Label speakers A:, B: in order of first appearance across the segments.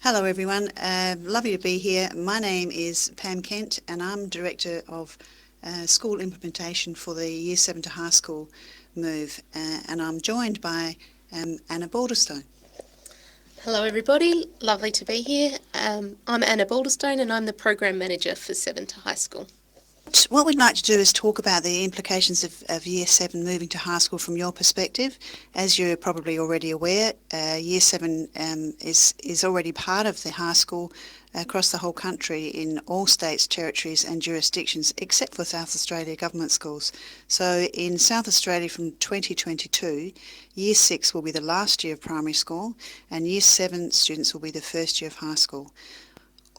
A: Hello everyone, lovely to be here. My name is Pam Kent and I'm Director of School Implementation for the Year 7 to High School move, and I'm joined by Anna Baulderstone.
B: Hello everybody, lovely to be here. I'm Anna Baulderstone and I'm the Program Manager for 7 to High School.
A: What we'd like to do is talk about the implications of Year 7 moving to high school from your perspective. As you're probably already aware, Year 7 is already part of the high school across the whole country in all states, territories and jurisdictions except for South Australia government schools. So in South Australia from 2022, Year 6 will be the last year of primary school and Year 7 students will be the first year of high school.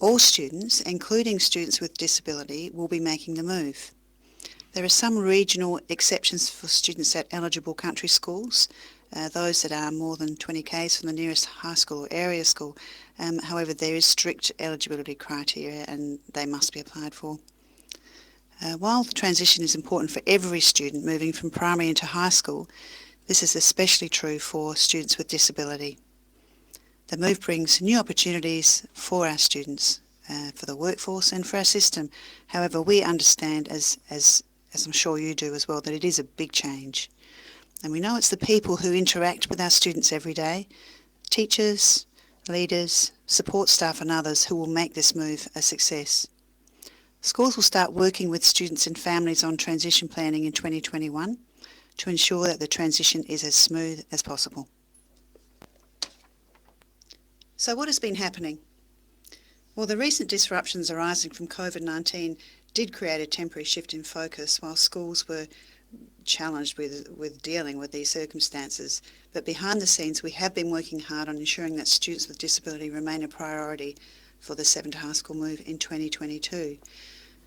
A: All students, including students with disability, will be making the move. There are some regional exceptions for students at eligible country schools, those that are more than 20 k's from the nearest high school or area school. However, there is strict eligibility criteria and they must be applied for. While the transition is important for every student moving from primary into high school, this is especially true for students with disability. The move brings new opportunities for our students, for the workforce and for our system. However, we understand, as I'm sure you do as well, that it is a big change. And we know it's the people who interact with our students every day, teachers, leaders, support staff and others who will make this move a success. Schools will start working with students and families on transition planning in 2021 to ensure that the transition is as smooth as possible. So what has been happening? Well, the recent disruptions arising from COVID-19 did create a temporary shift in focus while schools were challenged with dealing with these circumstances. But behind the scenes, we have been working hard on ensuring that students with disability remain a priority for the 7 to high school move in 2022.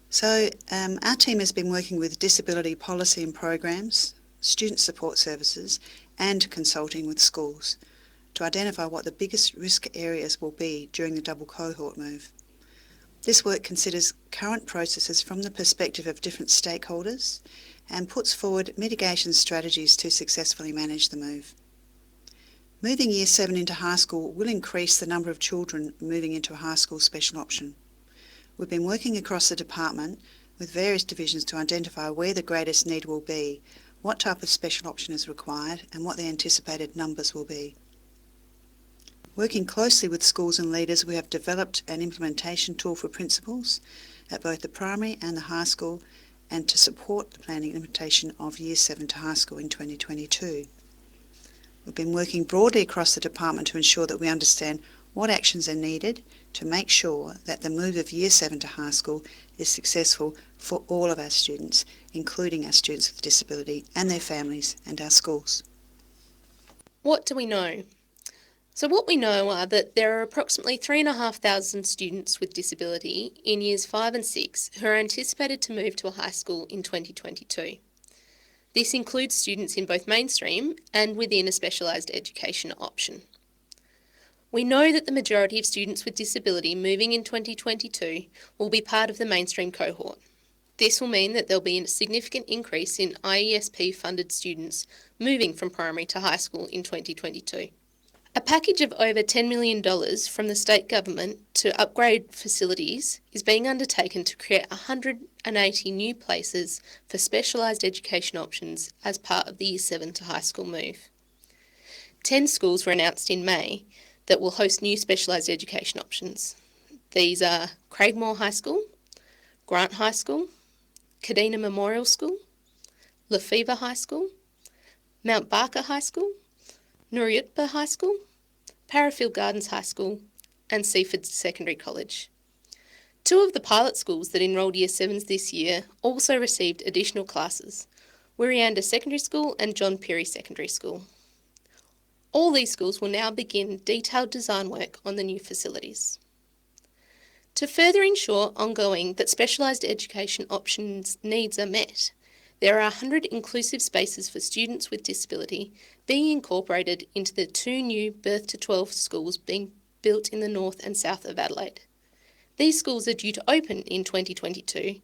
A: So our team has been working with disability policy and programs, student support services and consulting with schools to identify what the biggest risk areas will be during the double cohort move. This work considers current processes from the perspective of different stakeholders and puts forward mitigation strategies to successfully manage the move. Moving Year 7 into high school will increase the number of children moving into a high school special option. We've been working across the department with various divisions to identify where the greatest need will be, what type of special option is required and what the anticipated numbers will be. Working closely with schools and leaders, we have developed an implementation tool for principals at both the primary and the high school and to support the planning and implementation of Year 7 to high school in 2022. We've been working broadly across the department to ensure that we understand what actions are needed to make sure that the move of Year 7 to high school is successful for all of our students, including our students with disability and their families and our schools.
B: What do we know? So what we know are that there are approximately 3,500 students with disability in Years 5 and 6 who are anticipated to move to a high school in 2022. This includes students in both mainstream and within a specialised education option. We know that the majority of students with disability moving in 2022 will be part of the mainstream cohort. This will mean that there will be a significant increase in IESP funded students moving from primary to high school in 2022. A package of over $10 million from the state government to upgrade facilities is being undertaken to create 180 new places for specialised education options as part of the Year 7 to high school move. 10 schools were announced in May that will host new specialised education options. These are Craigmore High School, Grant High School, Kadina Memorial School, Lefevre High School, Mount Barker High School, Nurriutpa High School, Parafield Gardens High School and Seaford Secondary College. 2 of the pilot schools that enrolled Year 7s this year also received additional classes, Wirianda Secondary School and John Perry Secondary School. All these schools will now begin detailed design work on the new facilities. To further ensure ongoing that specialised education options needs are met, there are 100 inclusive spaces for students with disability being incorporated into the 2 new birth to 12 schools being built in the north and south of Adelaide. These schools are due to open in 2022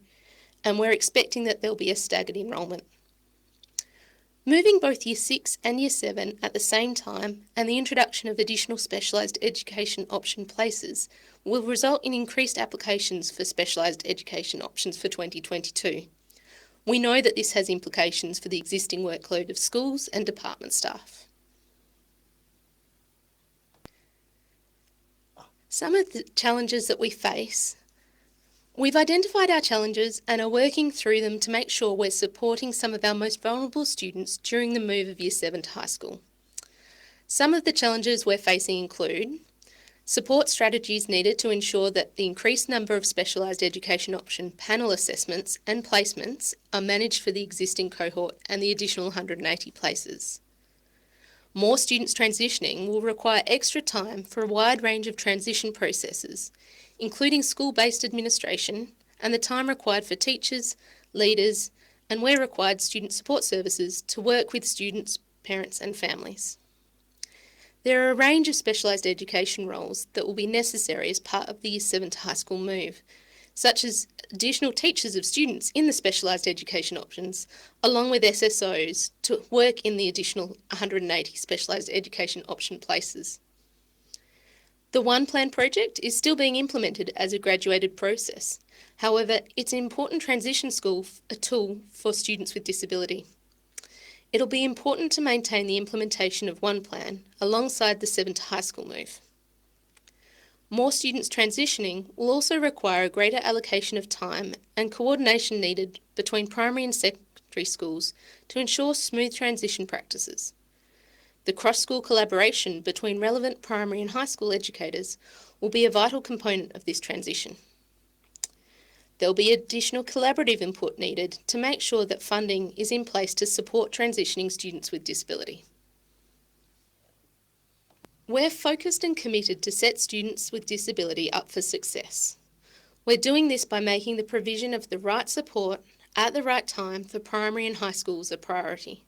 B: and we're expecting that there'll be a staggered enrolment. Moving both Year 6 and Year 7 at the same time and the introduction of additional specialised education option places will result in increased applications for specialised education options for 2022. We know that this has implications for the existing workload of schools and department staff. Some of the challenges that we face. We've identified our challenges and are working through them to make sure we're supporting some of our most vulnerable students during the move of Year 7 to high school. Some of the challenges we're facing include support strategies needed to ensure that the increased number of specialised education option panel assessments and placements are managed for the existing cohort and the additional 180 places. More students transitioning will require extra time for a wide range of transition processes, including school-based administration and the time required for teachers, leaders, and where required, student support services to work with students, parents and families. There are a range of specialised education roles that will be necessary as part of the Year 7 to high school move, such as additional teachers of students in the specialised education options, along with SSOs to work in the additional 180 specialised education option places. The One Plan project is still being implemented as a graduated process. However, it's an important transition tool for students with disability. It'll be important to maintain the implementation of One Plan alongside the 7 to high school move. More students transitioning will also require a greater allocation of time and coordination needed between primary and secondary schools to ensure smooth transition practices. The cross-school collaboration between relevant primary and high school educators will be a vital component of this transition. There will be additional collaborative input needed to make sure that funding is in place to support transitioning students with disability. We're focused and committed to set students with disability up for success. We're doing this by making the provision of the right support at the right time for primary and high schools a priority.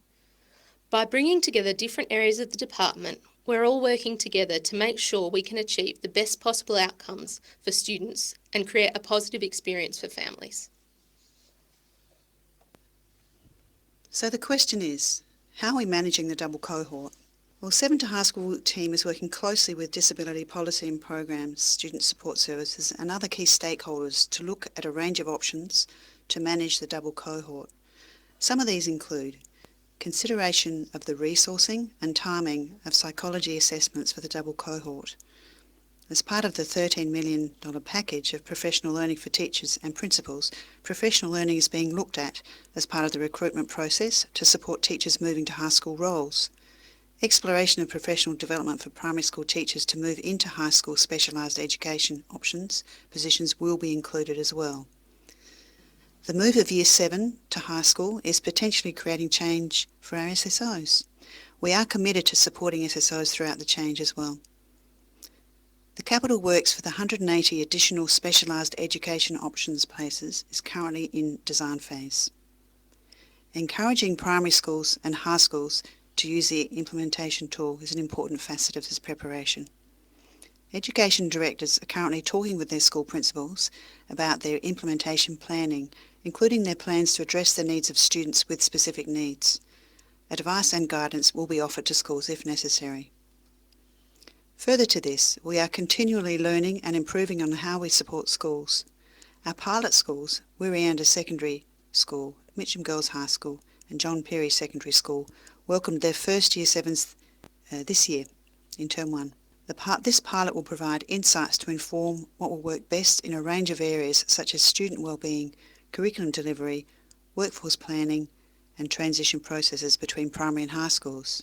B: By bringing together different areas of the department, we're all working together to make sure we can achieve the best possible outcomes for students and create a positive experience for families.
A: So the question is, how are we managing the double cohort? Well, 7 to high school team is working closely with disability policy and programs, student support services and other key stakeholders to look at a range of options to manage the double cohort. Some of these include consideration of the resourcing and timing of psychology assessments for the double cohort. As part of the $13 million package of professional learning for teachers and principals, professional learning is being looked at as part of the recruitment process to support teachers moving to high school roles. Exploration of professional development for primary school teachers to move into high school specialised education options positions will be included as well. The move of Year 7 to high school is potentially creating change for our SSOs. We are committed to supporting SSOs throughout the change as well. The capital works for the 180 additional specialised education options places is currently in design phase. Encouraging primary schools and high schools to use the implementation tool is an important facet of this preparation. Education directors are currently talking with their school principals about their implementation planning, including their plans to address the needs of students with specific needs. Advice and guidance will be offered to schools if necessary. Further to this, we are continually learning and improving on how we support schools. Our pilot schools, Wirianda Secondary School, Mitcham Girls High School and John Perry Secondary School, welcomed their first Year 7s this year in Term 1. This pilot will provide insights to inform what will work best in a range of areas such as student wellbeing, curriculum delivery, workforce planning and transition processes between primary and high schools.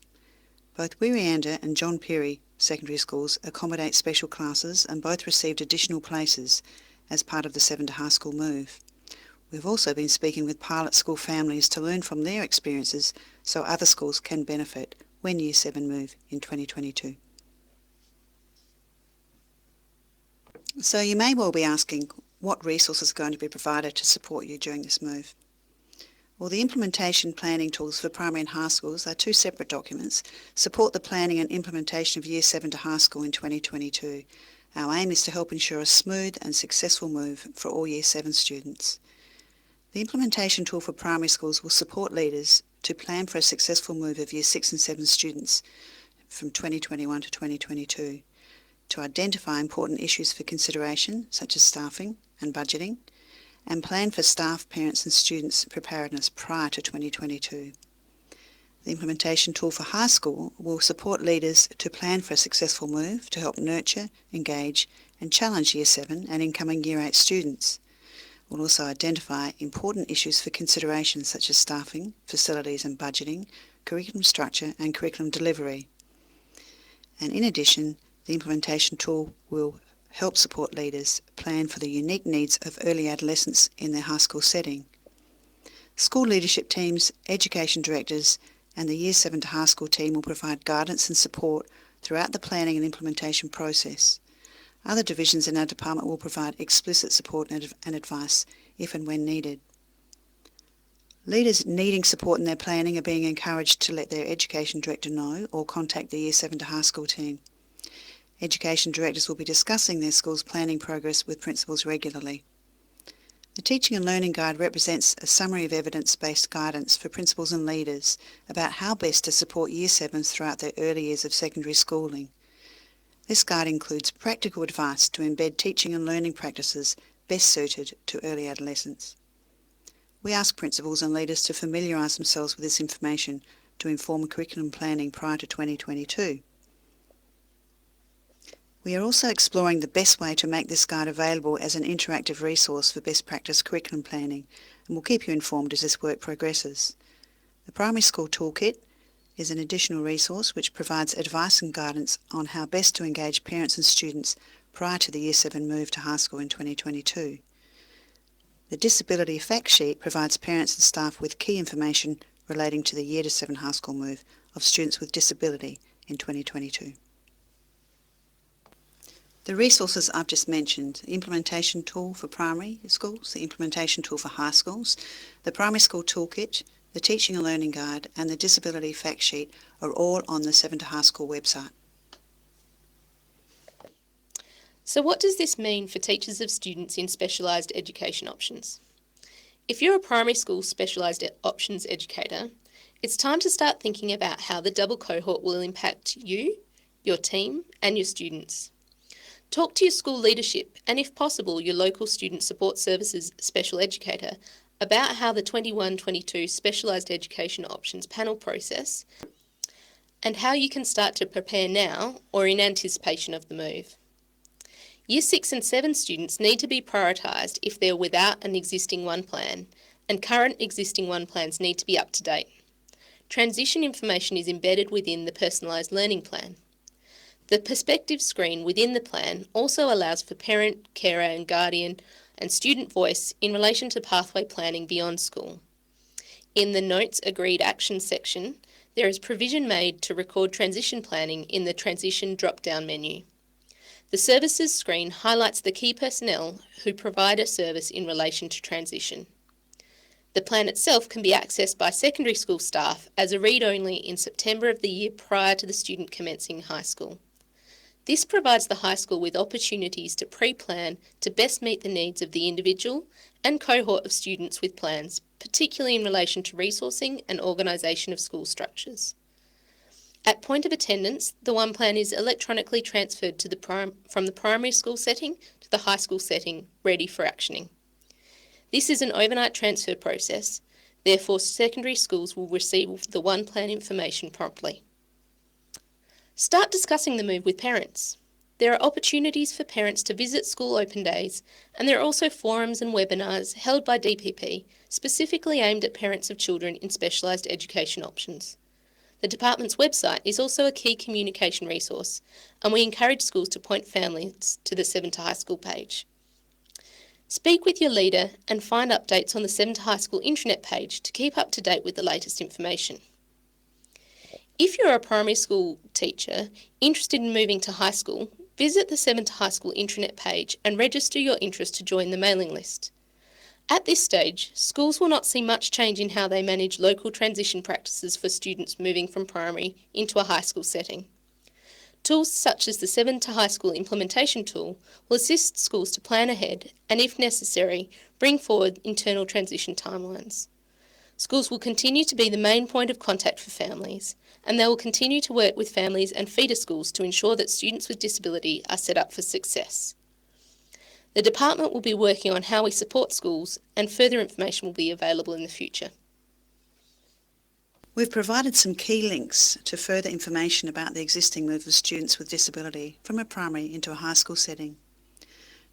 A: Both Wirianda and John Perry secondary schools accommodate special classes and both received additional places as part of the 7 to high school move. We've also been speaking with pilot school families to learn from their experiences so other schools can benefit when Year 7 move in 2022. So you may well be asking what resources are going to be provided to support you during this move. Well, the implementation planning tools for primary and high schools are two separate documents, support the planning and implementation of Year 7 to high school in 2022. Our aim is to help ensure a smooth and successful move for all Year 7 students. The implementation tool for primary schools will support leaders to plan for a successful move of Year 6 and 7 students from 2021 to 2022, to identify important issues for consideration, such as staffing and budgeting, and plan for staff, parents and students' preparedness prior to 2022. The implementation tool for high school will support leaders to plan for a successful move to help nurture, engage and challenge Year 7 and incoming Year 8 students. It will also identify important issues for consideration such as staffing, facilities and budgeting, curriculum structure and curriculum delivery. And in addition, the implementation tool will help support leaders plan for the unique needs of early adolescents in their high school setting. School leadership teams, education directors and the Year 7 to high school team will provide guidance and support throughout the planning and implementation process. Other divisions in our department will provide explicit support and advice if and when needed. Leaders needing support in their planning are being encouraged to let their education director know or contact the Year 7 to high school team. Education directors will be discussing their school's planning progress with principals regularly. The Teaching and Learning Guide represents a summary of evidence-based guidance for principals and leaders about how best to support Year 7s throughout their early years of secondary schooling. This guide includes practical advice to embed teaching and learning practices best suited to early adolescents. We ask principals and leaders to familiarise themselves with this information to inform curriculum planning prior to 2022. We are also exploring the best way to make this guide available as an interactive resource for best practice curriculum planning, and we'll keep you informed as this work progresses. The Primary School Toolkit is an additional resource which provides advice and guidance on how best to engage parents and students prior to the Year 7 move to high school in 2022. The Disability Fact Sheet provides parents and staff with key information relating to the Year 7 high school move of students with disability in 2022. The resources I've just mentioned, the implementation tool for primary schools, the implementation tool for high schools, the Primary School Toolkit, the Teaching and Learning Guide and the Disability Fact Sheet are all on the 7 to High School website.
B: So what does this mean for teachers of students in specialised education options? If you're a primary school specialised options educator, it's time to start thinking about how the double cohort will impact you, your team and your students. Talk to your school leadership and, if possible, your local student support services special educator about how the 21-22 specialised education options panel process and how you can start to prepare now or in anticipation of the move. Year 6 and 7 students need to be prioritised if they're without an existing one plan, and current existing one plans need to be up to date. Transition information is embedded within the personalised learning plan. The perspective screen within the plan also allows for parent, carer and guardian and student voice in relation to pathway planning beyond school. In the Notes Agreed Action section, there is provision made to record transition planning in the Transition drop-down menu. The Services screen highlights the key personnel who provide a service in relation to transition. The plan itself can be accessed by secondary school staff as a read-only in September of the year prior to the student commencing high school. This provides the high school with opportunities to pre-plan to best meet the needs of the individual and cohort of students with plans, particularly in relation to resourcing and organisation of school structures. At point of attendance, the one plan is electronically transferred to from the primary school setting to the high school setting, ready for actioning. This is an overnight transfer process, therefore secondary schools will receive the one plan information promptly. Start discussing the move with parents. There are opportunities for parents to visit school open days, and there are also forums and webinars held by DPP specifically aimed at parents of children in specialised education options. The department's website is also a key communication resource, and we encourage schools to point families to the 7 to High School page. Speak with your leader and find updates on the 7 to High School intranet page to keep up to date with the latest information. If you're a primary school teacher interested in moving to high school, visit the 7 to High School intranet page and register your interest to join the mailing list. At this stage, schools will not see much change in how they manage local transition practices for students moving from primary into a high school setting. Tools such as the 7 to High School implementation tool will assist schools to plan ahead and, if necessary, bring forward internal transition timelines. Schools will continue to be the main point of contact for families, and they will continue to work with families and feeder schools to ensure that students with disability are set up for success. The department will be working on how we support schools, and further information will be available in the future.
A: We've provided some key links to further information about the existing move of students with disability from a primary into a high school setting.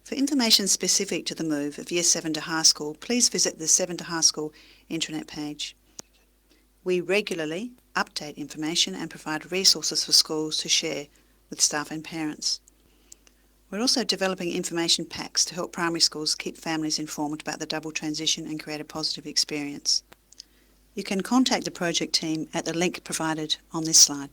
A: For information specific to the move of Year 7 to high school, please visit the 7 to high school intranet page. We regularly update information and provide resources for schools to share with staff and parents. We're also developing information packs to help primary schools keep families informed about the double transition and create a positive experience. You can contact the project team at the link provided on this slide.